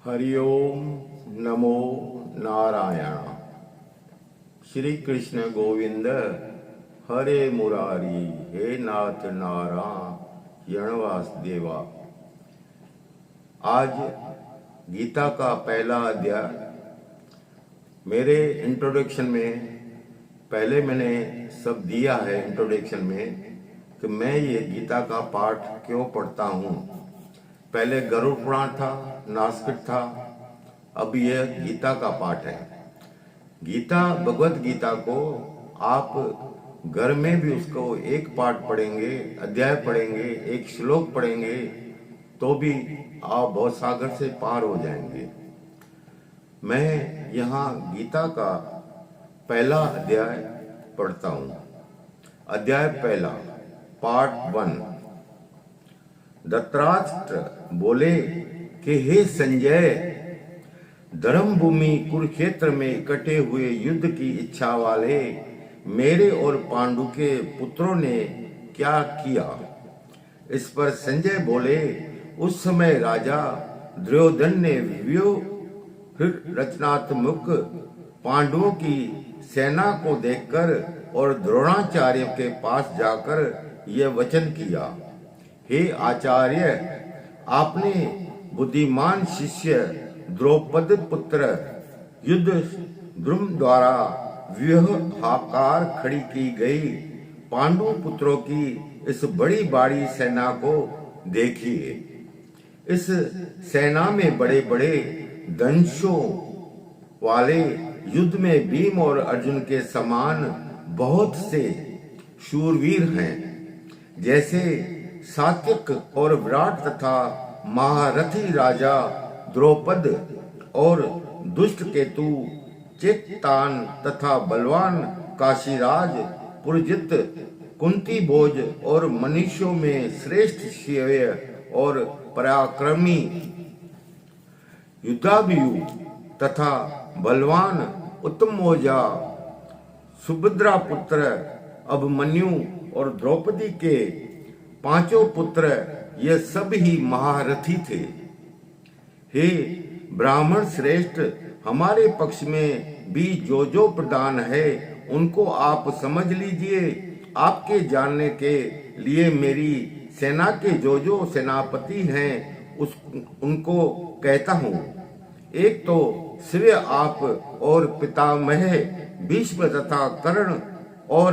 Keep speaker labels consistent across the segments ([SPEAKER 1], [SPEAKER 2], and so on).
[SPEAKER 1] हरिओम नमो नारायण। श्री कृष्ण गोविंद हरे मुरारी, हे नाथ नारायण वासुदेवा। आज गीता का पहला अध्याय। मेरे इंट्रोडक्शन में पहले मैंने सब दिया है इंट्रोडक्शन में कि मैं ये गीता का पाठ क्यों पढ़ता हूँ। पहले गरुड़ पुराण था, नास्तिक था, अब यह गीता का पाठ है। गीता, भगवत गीता को आप घर में भी उसको एक पाठ पढ़ेंगे, अध्याय पढ़ेंगे, एक श्लोक पढ़ेंगे तो भी आप बहुत सागर से पार हो जाएंगे। मैं यहाँ गीता का पहला अध्याय पढ़ता हूँ। अध्याय पहला, पार्ट 1। धृतराष्ट्र बोले कि हे संजय, धर्म भूमि कुरुक्षेत्र में इकट्ठे हुए युद्ध की इच्छा वाले मेरे और पांडु के पुत्रों ने क्या किया। इस पर संजय बोले, उस समय राजा दुर्योधन ने व्यूह रचनात्मक पांडवों की सेना को देखकर और द्रोणाचार्य के पास जाकर यह वचन किया, हे आचार्य, आपने बुद्धिमान शिष्य द्रौपद पुत्र युद्ध द्रुम द्वारा व्यूहाकार खड़ी की गई पांडु पुत्रों की इस बड़ी भारी सेना को देखिए। इस सेना में बड़े बड़े धनुषों वाले युद्ध में भीम और अर्जुन के समान बहुत से शूरवीर हैं, जैसे सात्विक और विराट तथा महारथी राजा द्रौपद और दुष्ट केतु चेतान तथा बलवान काशीराज पुरजित कुंती भोज और मनुष्यों में श्रेष्ठ शिव्य और पराक्रमी युद्धाभियु तथा बलवान उत्तमोजा सुभद्रा पुत्र अभिमन्यु और द्रौपदी के पांचों पुत्र ये सब ही महारथी थे। हे ब्राह्मण श्रेष्ठ, हमारे पक्ष में भी जो प्रधान है उनको आप समझ लीजिए। आपके जानने के लिए मेरी सेना के जो सेनापति हैं उनको कहता हूँ। एक तो शिव आप और पितामह भीष्म तथा कर्ण और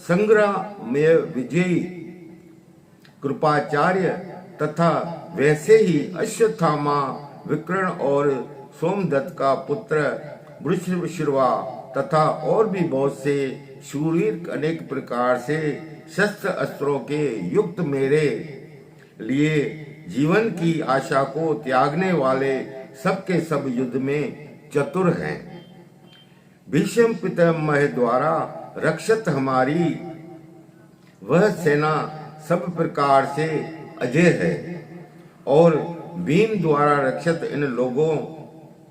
[SPEAKER 1] संग्राम में विजयी कृपाचार्य तथा वैसे ही अश्वत्थामा विकर्ण और सोमदत्त का पुत्र वृषभशिरवा तथा और भी बहुत से शूरवीर अनेक प्रकार से शस्त्र अस्त्रों के युक्त मेरे लिए जीवन की आशा को त्यागने वाले सबके सब युद्ध में चतुर हैं। भीष्म पितामह द्वारा रक्षित हमारी वह सेना सब प्रकार से अजय है और भीम द्वारा रक्षित इन लोगों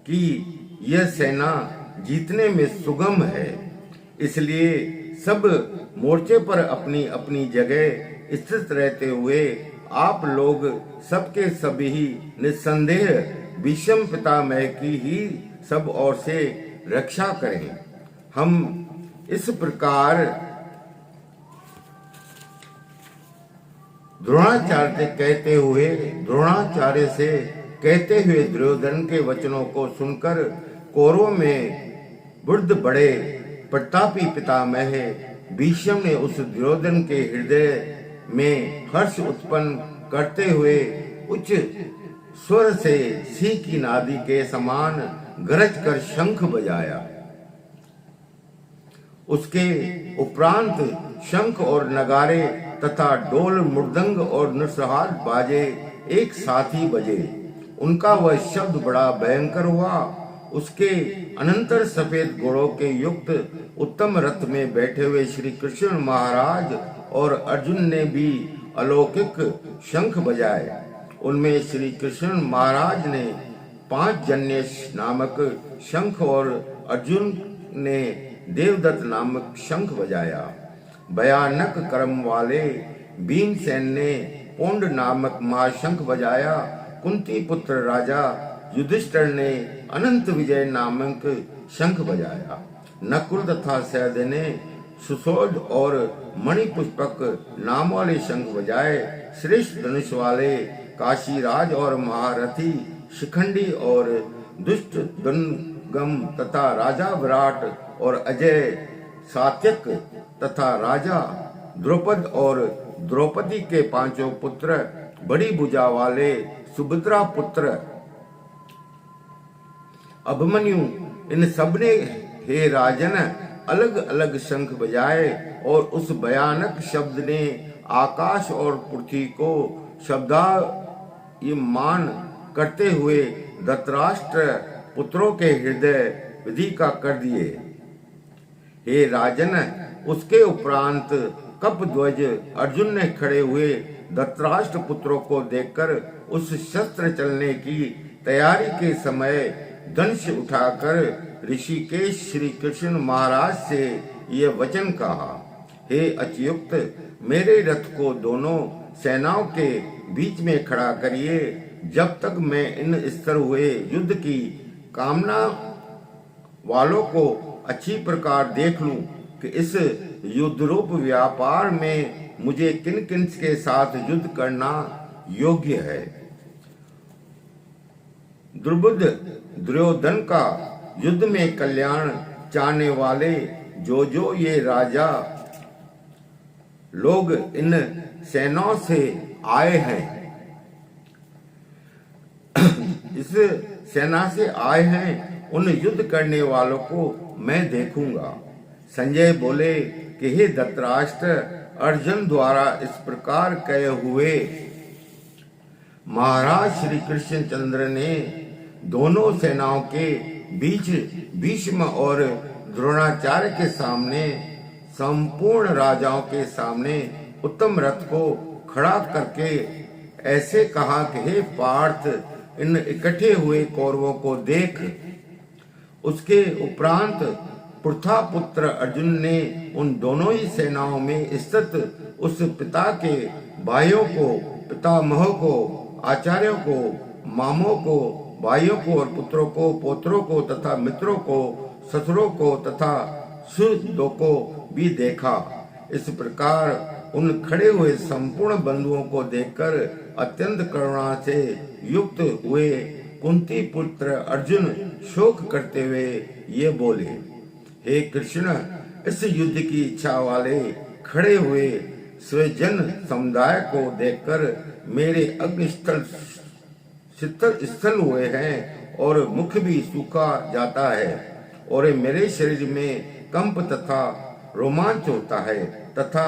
[SPEAKER 1] की यह सेना जीतने में सुगम है। इसलिए सब मोर्चे पर अपनी अपनी जगह स्थित रहते हुए आप लोग सबके सभी निस्संदेह भीष्म पितामह की ही सब ओर से रक्षा करें। हम इस प्रकार द्रोणाचार्य से कहते हुए दुर्योधन के वचनों को सुनकर कौरवों में वृद्ध बड़े प्रतापी पितामह भीष्म ने उस दुर्योधन के हृदय में हर्ष उत्पन्न करते हुए उच्च स्वर से सिंह की नादी के समान गरज कर शंख बजाया। उसके उपरांत शंख और नगारे तथा ढोल मृदंग और नृसहार बाजे एक साथ ही बजे। उनका वह शब्द बड़ा भयंकर हुआ। उसके अनंतर सफेद घोड़ों के युक्त उत्तम रथ में बैठे हुए श्री कृष्ण महाराज और अर्जुन ने भी अलौकिक शंख बजाए। उनमें श्री कृष्ण महाराज ने 5 जन्य नामक शंख और अर्जुन ने देवदत्त नामक शंख बजाया। भयानक कर्म वाले भीमसेन ने पोंड नामक महाशंख बजाया। कुंती पुत्र राजा युधिष्ठिर ने अनंत विजय नामक शंख बजाया। नकुल तथा सहदेव ने सुशोध और मणिपुष्पक नाम वाले शंख बजाए। श्रेष्ठ धनुष वाले काशीराज और महारथी शिखंडी और दुष्ट दुर्गम तथा राजा विराट और अजय सात्यक तथा राजा द्रौपद और द्रौपदी के पांचों पुत्र बड़ी भुजा वाले सुभद्रा पुत्र अभिमन्यु, इन सब ने हे राजन अलग अलग शंख बजाए और उस भयानक शब्द ने आकाश और पृथ्वी को शब्दायमान करते हुए धृतराष्ट्र पुत्रों के हृदय विदीका कर दिए। हे राजन, उसके उपरांत कपध्वज अर्जुन ने खड़े हुए धृतराष्ट्र पुत्रों को देखकर उस शस्त्र चलने की तैयारी के समय धनुष उठाकर ऋषिकेश श्री कृष्ण महाराज से ये वचन कहा, हे अच्युत, मेरे रथ को दोनों सेनाओं के बीच में खड़ा करिए, जब तक मैं इन स्तर हुए युद्ध की कामना वालों को अच्छी प्रकार देख लूं कि इस युद्ध रूप व्यापार में मुझे किन किन के साथ युद्ध करना योग्य है। दुर्बुद्ध दुर्योधन का युद्ध में कल्याण चाहने वाले जो ये राजा लोग इन सेनाओं से आए हैं, इस सेना से आए हैं, उन युद्ध करने वालों को मैं देखूंगा। संजय बोले कि हे धृतराष्ट्र, अर्जुन द्वारा इस प्रकार कहे हुए महाराज श्री कृष्णचंद्र ने दोनों सेनाओं के बीच भीष्म और द्रोणाचार्य के सामने संपूर्ण राजाओं के सामने उत्तम रथ को खड़ा करके ऐसे कहा कि हे पार्थ, इन इकट्ठे हुए कौरवों को देख। उसके उपरांत पृथा पुत्र अर्जुन ने उन दोनों ही सेनाओं में स्थित उस पिता के भाइयों को, पितामहों को, आचार्यों को, मामों को, भाइयों को और पुत्रों को, पोत्रों को तथा मित्रों को, ससुरों को तथा सुहृदों को भी देखा। इस प्रकार उन खड़े हुए संपूर्ण बंधुओं को देखकर अत्यंत करुणा से युक्त हुए कुंती पुत्र अर्जुन शोक करते हुए ये बोले, हे कृष्ण, इस युद्ध की इच्छा वाले खड़े हुए स्वजन समुदाय को देखकर मेरे अग्निस्थल स्थल हुए हैं और मुख भी सूखा जाता है और मेरे शरीर में कंप तथा रोमांच होता है तथा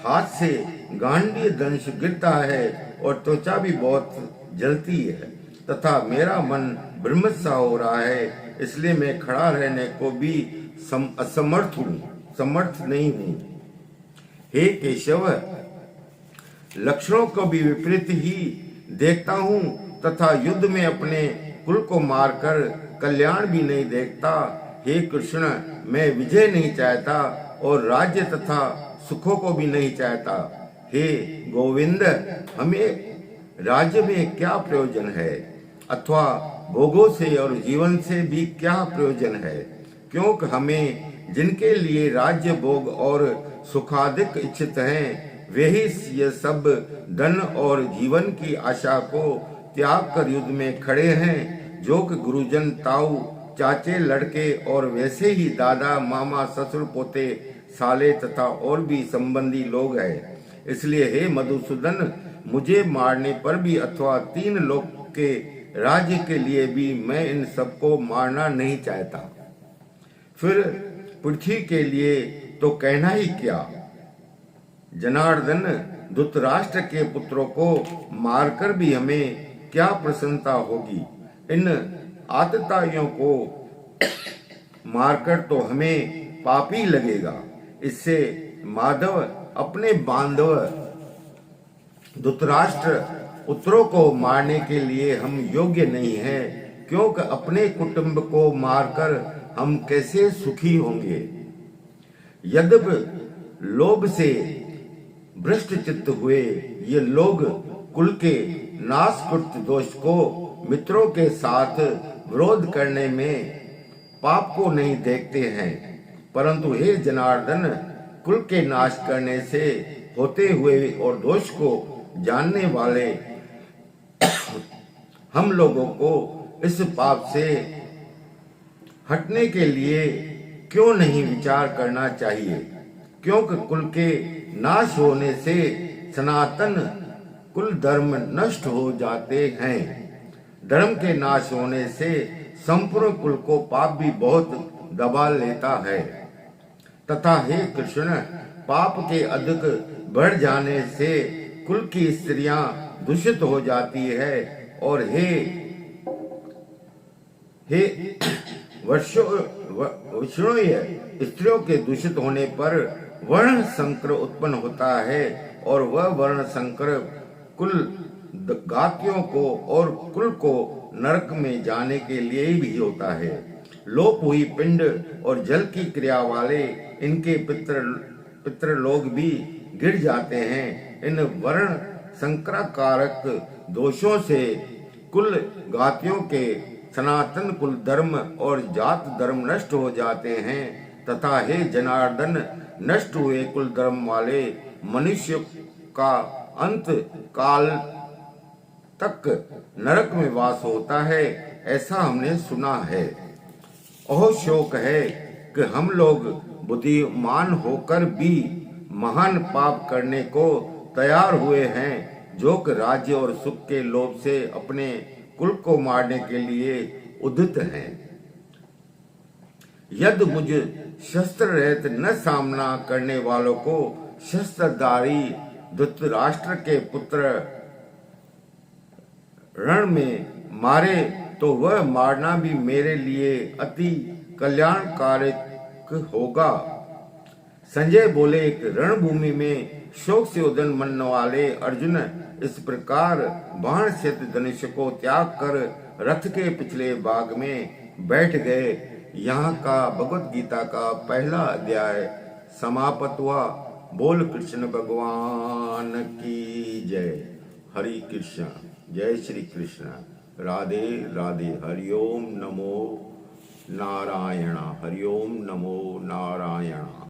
[SPEAKER 1] हाथ से गांडीय दंश गिरता है और त्वचा भी बहुत जलती है तथा मेरा मन भ्रमित सा हो रहा है, इसलिए मैं खड़ा रहने को भी समर्थ नहीं हूँ। हे केशव, लक्षणों को भी विपरीत ही देखता हूँ तथा युद्ध में अपने कुल को मारकर कल्याण भी नहीं देखता। हे कृष्ण, मैं विजय नहीं चाहता और राज्य तथा सुखों को भी नहीं चाहता। हे गोविंद, हमें राज्य में क्या प्रयोजन है अथवा भोगों से और जीवन से भी क्या प्रयोजन है, क्योंकि हमें जिनके लिए राज्य भोग और सुखाधिक इच्छित हैं, वे ही ये सब धन और जीवन की आशा को त्याग कर युद्ध में खड़े हैं, जो कि गुरुजन, ताऊ, चाचे, लड़के और वैसे ही दादा, मामा, ससुर, पोते, साले तथा और भी संबंधी लोग हैं। इसलिए हे मधुसूदन, मुझे मारने पर भी अथवा 3 लोक के राज्य के लिए भी मैं इन सबको मारना नहीं चाहता। फिर पृथ्वी के लिए तो कहना ही क्या। जनार्दन, धृतराष्ट्र के पुत्रों को मारकर भी हमें क्या प्रसन्नता होगी। इन आतताइयों को मारकर तो हमें पाप ही लगेगा। इससे माधव अपने बांधव धृतराष्ट्र पुत्रों को मारने के लिए हम योग्य नहीं हैं, क्योंकि अपने कुटुंब को मारकर हम कैसे सुखी होंगे। यद्यपि लोभ से भ्रष्ट चित्त हुए ये लोग कुल के नाशकृत दोष को मित्रों के साथ विरोध करने में पाप को नहीं देखते हैं, परंतु हे जनार्दन, कुल के नाश करने से होते हुए और दोष को जानने वाले हम लोगों को इस पाप से हटने के लिए क्यों नहीं विचार करना चाहिए? क्योंकि कुल के नाश होने से सनातन कुल धर्म नष्ट हो जाते हैं। धर्म के नाश होने से संपूर्ण कुल को पाप भी बहुत दबा लेता है। तथा हे कृष्ण, पाप के अधिक बढ़ जाने से कुल की स्त्रियां दूषित हो जाती है और हे वैष्णवीय स्त्रियों के दूषित होने पर वर्ण संकर उत्पन्न होता है और वह वर्ण संकर कुल गातियों को और कुल को नरक में जाने के लिए भी होता है। लोप हुई पिंड और जल की क्रिया वाले इनके पितृ लोग भी गिर जाते हैं। इन वर्ण संकराकारक दोषों से कुल गातियों के सनातन कुल धर्म और जात धर्म नष्ट हो जाते हैं। तथा हे जनार्दन, नष्ट हुए कुल धर्म वाले मनुष्य का अंत काल तक नरक में वास होता है, ऐसा हमने सुना है। ओह शोक है कि हम लोग बुद्धिमान होकर भी महान पाप करने को तैयार हुए हैं, जो कि राज्य और सुख के लोभ से अपने कुल को मारने के लिए उद्यत हैं। यदि मुझ शस्त्र रहित न सामना करने वालों को शस्त्रधारी धृतराष्ट्र के पुत्र रण में मारे तो वह मारना भी मेरे लिए अति कल्याणकारक होगा। संजय बोले, एक रणभूमि में शोक से उदन मन वाले अर्जुन इस प्रकार बाण से धनुष को त्याग कर रथ के पिछले भाग में बैठ गए। यहाँ का भगवत गीता का पहला अध्याय समाप्त हुआ। बोल कृष्ण भगवान की जय। हरि कृष्ण, जय श्री कृष्ण। राधे राधे। हरिओम नमो नारायण। हरिओम नमो नारायण।